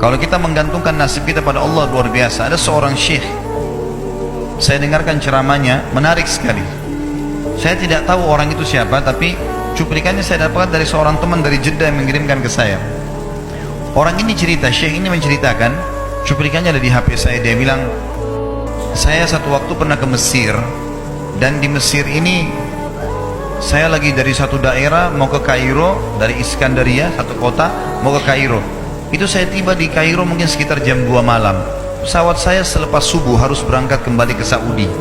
Kalau kita menggantungkan nasib kita pada Allah, luar biasa. Ada seorang syekh, saya dengarkan ceramahnya, menarik sekali. Saya tidak tahu orang itu siapa, tapi cuplikannya saya dapatkan dari seorang teman dari Jeddah yang mengirimkan ke saya. Orang ini cerita, syekh ini menceritakan, cuplikannya ada di HP saya. Dia bilang, saya satu waktu pernah ke Mesir, dan di Mesir ini saya lagi dari satu daerah mau ke Kairo, dari Iskandaria, satu kota mau ke Kairo. Itu saya tiba di Kairo mungkin sekitar jam 2 malam. Pesawat saya selepas subuh harus berangkat kembali ke Saudi.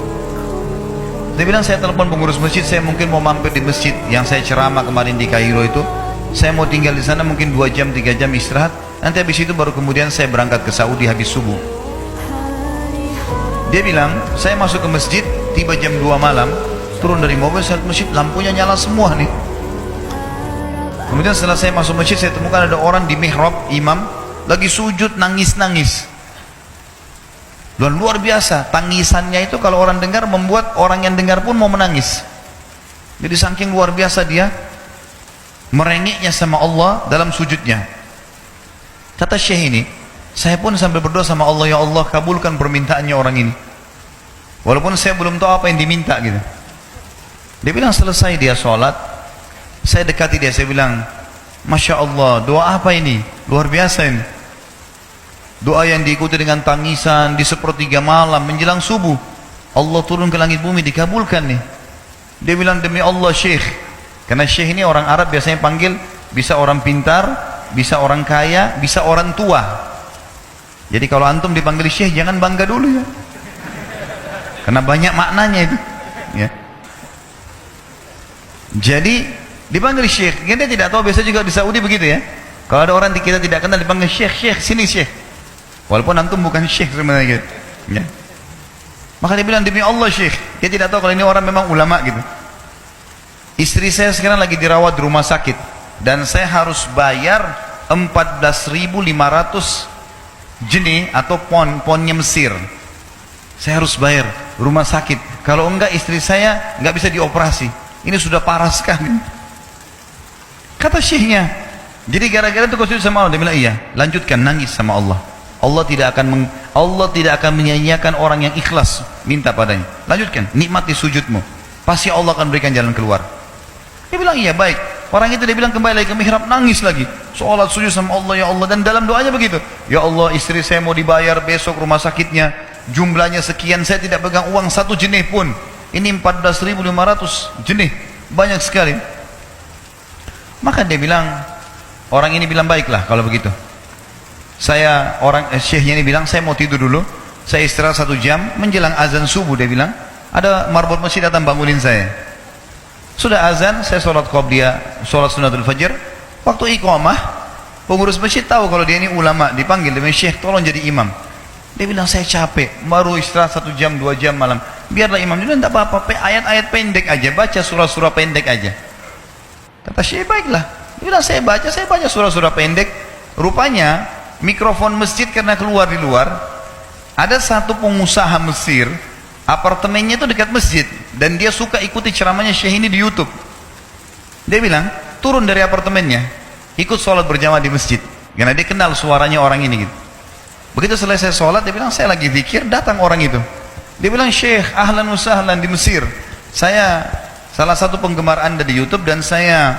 Dia bilang, saya telepon pengurus masjid, saya mungkin mau mampir di masjid yang saya ceramah kemarin di Kairo itu. Saya mau tinggal di sana mungkin 2 jam 3 jam istirahat. Nanti habis itu baru kemudian saya berangkat ke Saudi habis subuh. Dia bilang, saya masuk ke masjid, tiba jam 2 malam, turun dari mobil, saya lihat masjid lampunya nyala semua nih. Kemudian setelah saya masuk masjid, saya temukan ada orang di mihrab, imam lagi sujud nangis-nangis. Luar biasa, tangisannya itu kalau orang dengar membuat orang yang dengar pun mau menangis. Jadi saking luar biasa dia merengeknya sama Allah dalam sujudnya. Kata syekh ini, saya pun sambil berdoa sama Allah, ya Allah kabulkan permintaannya orang ini, walaupun saya belum tahu apa yang diminta gitu. Dia bilang selesai dia sholat, saya dekati dia, saya bilang, Masya Allah, doa apa ini? Luar biasa ini. Doa yang diikuti dengan tangisan di sepertiga malam menjelang subuh. Allah turun ke langit bumi, dikabulkan nih. Dia bilang, demi Allah syekh. Karena syekh ini orang Arab biasanya panggil, bisa orang pintar, bisa orang kaya, bisa orang tua. Jadi kalau antum dipanggil syekh, jangan bangga dulu ya. Karena banyak maknanya itu. Ya. Jadi dipanggil syekh, kita tidak tahu, biasa juga di Saudi begitu ya. Kalau ada orang kita tidak kenal dipanggil syekh, syekh, sini syekh. Walaupun antum bukan syekh sebenarnya gitu. Ya. Maka dia bilang, demi Allah syekh. Dia tidak tahu kalau ini orang memang ulama gitu. Istri saya sekarang lagi dirawat di rumah sakit, dan saya harus bayar 14.500 jenih atau ponnya Mesir. Saya harus bayar rumah sakit. Kalau enggak istri saya enggak bisa dioperasi. Ini sudah parah sekali. Kata syekhnya, jadi gara-gara itu kau sujud sama Allah. Dia bilang, iya, lanjutkan nangis sama Allah. Allah tidak akan menyanyiakan orang yang ikhlas minta padanya. Lanjutkan, nikmati sujudmu, pasti Allah akan berikan jalan keluar. Dia bilang, iya baik. Orang itu dia bilang kembali lagi ke mihrab, nangis lagi, sholat sujud sama Allah, ya Allah. Dan dalam doanya begitu, ya Allah istri saya mau dibayar besok rumah sakitnya, jumlahnya sekian, saya tidak pegang uang 1 jenih pun. Ini 14.500 jenih, banyak sekali. Maka dia bilang, orang ini bilang, baiklah kalau begitu. Syekhnya ini bilang, saya mau tidur dulu, saya istirahat 1 jam, menjelang azan subuh dia bilang, ada marbot masjid datang bangunin saya. Sudah azan, saya sholat qobliyah, sholat sunnatul fajr. Waktu iqamah, pengurus masjid tahu kalau dia ini ulama, dipanggil, dia bilang, syekh tolong jadi imam. Dia bilang, saya capek, baru istirahat 1 jam 2 jam malam, biarlah imam. Dia bilang, tidak apa-apa, ayat-ayat pendek aja, baca surah-surah pendek aja. Kata syekh, baiklah. Dia bilang, saya baca surah-surah pendek. Rupanya mikrofon masjid karena keluar di luar, ada satu pengusaha Mesir, apartemennya itu dekat masjid, dan dia suka ikuti ceramahnya syekh ini di YouTube. Dia bilang, turun dari apartemennya, ikut sholat berjamaah di masjid, karena dia kenal suaranya orang ini gitu. Begitu selesai sholat, dia bilang, saya lagi zikir, datang orang itu. Dia bilang, syekh, ahlan wa sahlan di Mesir, saya salah satu penggemar anda di YouTube, dan saya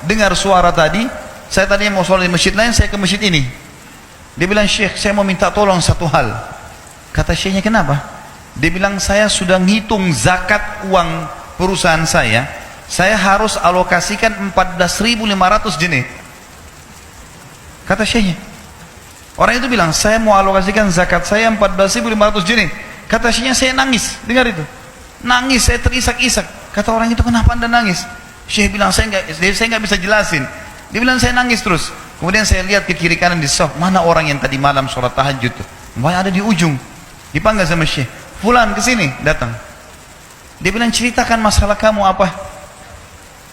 dengar suara tadi. Saya tadi mau sholat di masjid lain, saya ke masjid ini. Dia bilang, syekh, saya mau minta tolong satu hal. Kata syekhnya, kenapa? Dia bilang, saya sudah ngitung zakat uang perusahaan saya harus alokasikan 14.500 jenih. Kata syekhnya, orang itu bilang, saya mau alokasikan zakat saya 14.500 jenih. Kata syekhnya, saya nangis, dengar itu. Nangis, saya terisak-isak. Kata orang itu, kenapa anda nangis? Syekh bilang, saya nggak bisa jelasin. Dia bilang, saya nangis terus. Kemudian saya lihat ke kiri kanan di saf, mana orang yang tadi malam sholat tahajud tuh? Ada di ujung. Dipanggil sama syekh, fulan kesini, datang. Dia bilang, ceritakan masalah kamu apa?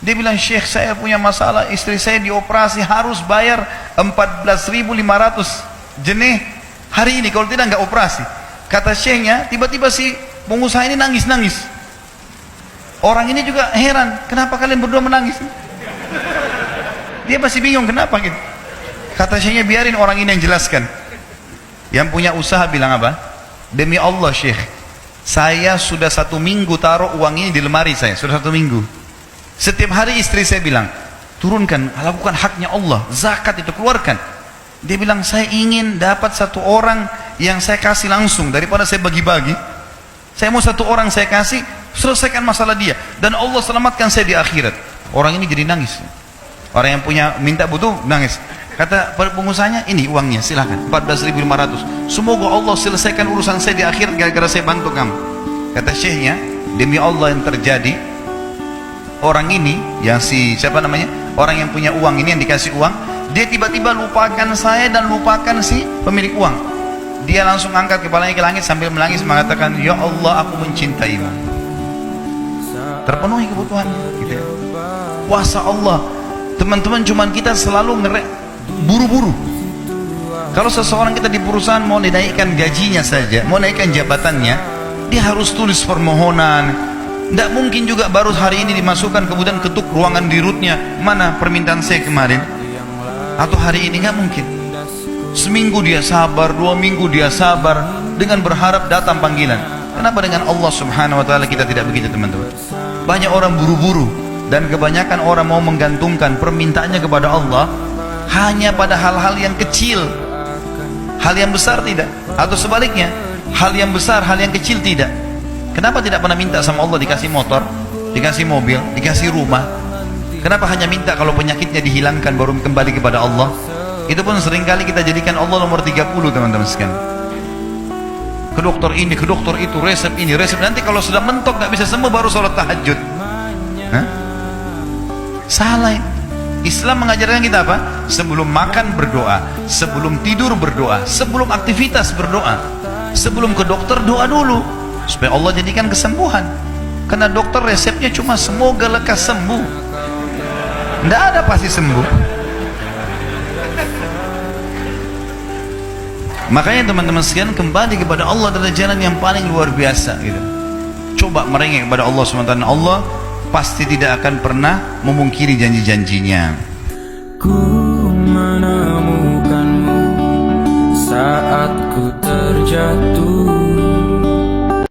Dia bilang, syekh, saya punya masalah, istri saya dioperasi, harus bayar 14.500 jenih hari ini, kalau tidak nggak operasi. Kata syekhnya, tiba-tiba si pengusaha ini nangis-nangis. Orang ini juga heran, kenapa kalian berdua menangis? Dia masih bingung kenapa gitu. Kata syekhnya, biarin orang ini yang jelaskan. Yang punya usaha bilang apa? Demi Allah Syekh, saya sudah 1 minggu taruh uang ini di lemari saya, sudah 1 minggu. Setiap hari istri saya bilang, turunkan, lakukan haknya Allah, zakat itu keluarkan. Dia bilang, saya ingin dapat 1 orang yang saya kasih langsung daripada saya bagi-bagi. Saya mau 1 orang saya kasih, selesaikan masalah dia, dan Allah selamatkan saya di akhirat. Orang ini jadi nangis. Orang yang punya minta butuh nangis. Kata pengusahanya, ini uangnya silakan, 14.500. Semoga Allah selesaikan urusan saya di akhirat gara-gara saya bantu kamu. Kata syekhnya, demi Allah yang terjadi, orang ini yang siapa namanya, orang yang punya uang ini, yang dikasih uang, dia tiba-tiba lupakan saya dan lupakan si pemilik uang. Dia langsung angkat kepalanya ke langit sambil menangis mengatakan, ya Allah, aku mencintaimu. Terpenuhi kebutuhannya gitu. Kuasa Allah. Teman-teman, cuman kita selalu buru-buru. Kalau seseorang kita di perusahaan mau dinaikkan gajinya saja, mau naikkan jabatannya, dia harus tulis permohonan. Tidak mungkin juga baru hari ini dimasukkan kemudian ketuk ruangan dirutnya, mana permintaan saya kemarin, atau hari ini, nggak mungkin. Seminggu dia sabar, 2 minggu dia sabar, dengan berharap datang panggilan. Kenapa dengan Allah subhanahu wa ta'ala kita tidak begitu teman-teman? Banyak orang buru-buru, dan kebanyakan orang mau menggantungkan permintaannya kepada Allah hanya pada hal-hal yang kecil, hal yang besar tidak, atau sebaliknya, hal yang besar, hal yang kecil tidak. Kenapa tidak pernah minta sama Allah dikasih motor, dikasih mobil, dikasih rumah? Kenapa hanya minta kalau penyakitnya dihilangkan baru kembali kepada Allah? Itu pun seringkali kita jadikan Allah nomor 30 teman-teman sekalian. Ke dokter ini, ke dokter itu, resep ini, resep. Nanti kalau sudah mentok nggak bisa sembuh baru sholat tahajud. Hah? Salah. Islam mengajarkan kita apa? Sebelum makan berdoa, sebelum tidur berdoa, sebelum aktivitas berdoa, sebelum ke dokter doa dulu supaya Allah jadikan kesembuhan. Karena dokter resepnya cuma semoga lekas sembuh, tidak ada pasti sembuh. Makanya teman-teman sekalian, kembali kepada Allah adalah jalan yang paling luar biasa gitu. Coba merengek kepada Allah SWT. Allah pasti tidak akan pernah memungkiri janji-janjinya. Ku menemukanmu saat ku terjatuh.